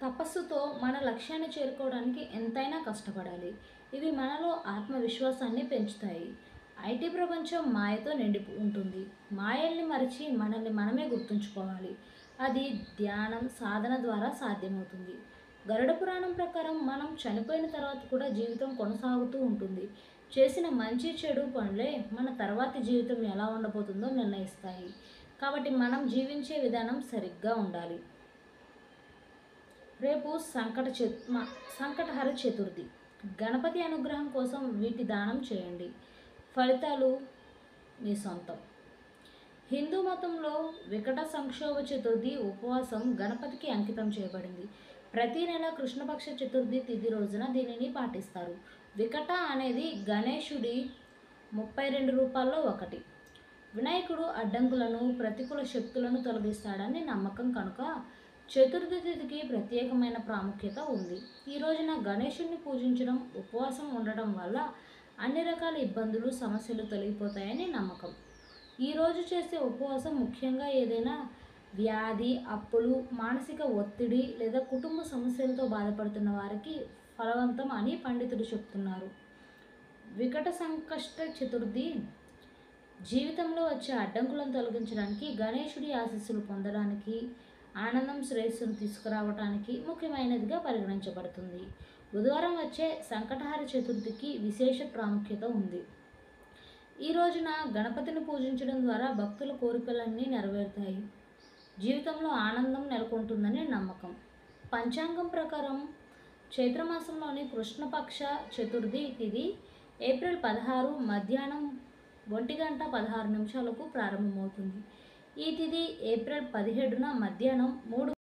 తపస్సుతో మన లక్ష్యాన్ని చేరుకోవడానికి ఎంతైనా కష్టపడాలి. ఇవి మనలో ఆత్మవిశ్వాసాన్ని పెంచుతాయి. ఐటీ ప్రపంచం మాయతో నిండి ఉంటుంది. మాయల్ని మరిచి మనల్ని మనమే గుర్తుంచుకోవాలి. అది ధ్యానం, సాధన ద్వారా సాధ్యమవుతుంది. గరుడ పురాణం ప్రకారం మనం చనిపోయిన తర్వాత కూడా జీవితం కొనసాగుతూ ఉంటుంది. చేసిన మంచి చెడు పనులే మన తర్వాతి జీవితం ఎలా ఉండబోతుందో నిర్ణయిస్తాయి. కాబట్టి మనం జీవించే విధానం సరిగ్గా ఉండాలి. రేపు సంకటహర చతుర్థి. గణపతి అనుగ్రహం కోసం వీటి దానం చేయండి. ఫలితాలు మీ సొంతం. హిందూ మతంలో వికట సంక్షోభ చతుర్థి ఉపవాసం గణపతికి అంకితం చేయబడింది. ప్రతి నెల కృష్ణపక్ష చతుర్థి తిథి రోజున దీనిని పాటిస్తారు. వికట అనేది గణేశుడి 32 రూపాల్లో ఒకటి. వినాయకుడు అడ్డంకులను, ప్రతికూల శక్తులను తొలగిస్తాడని నమ్మకం కనుక చతుర్థి తిథికి ప్రత్యేకమైన ప్రాముఖ్యత ఉంది. ఈ రోజున గణేశుడిని పూజించడం, ఉపవాసం ఉండటం వల్ల అన్ని రకాల ఇబ్బందులు, సమస్యలు తొలగిపోతాయని నమ్మకం. ఈరోజు చేసే ఉపవాసం ముఖ్యంగా ఏదైనా వ్యాధి, అప్పులు, మానసిక ఒత్తిడి లేదా కుటుంబ సమస్యలతో బాధపడుతున్న వారికి ఫలవంతం అని పండితులు చెప్తున్నారు. వికట సంకష్ట చతుర్థి జీవితంలో వచ్చే అడ్డంకులను తొలగించడానికి, గణేశుడి ఆశీస్సులు పొందడానికి, ఆనందం, శ్రేయస్సును తీసుకురావడానికి ముఖ్యమైనదిగా పరిగణించబడుతుంది. బుధవారం వచ్చే సంకటహార చతుర్థికి విశేష ప్రాముఖ్యత ఉంది. ఈ రోజున గణపతిని పూజించడం ద్వారా భక్తుల కోరికలన్నీ నెరవేరుతాయి. జీవితంలో ఆనందం నెలకొంటుందని నమ్మకం. పంచాంగం ప్రకారం చైత్రమాసంలోని కృష్ణపక్ష చతుర్థి తిథి ఏప్రిల్ 16 మధ్యాహ్నం 1:16 ప్రారంభమవుతుంది. ఈ తిథి ఏప్రిల్ 17న మధ్యాహ్నం 3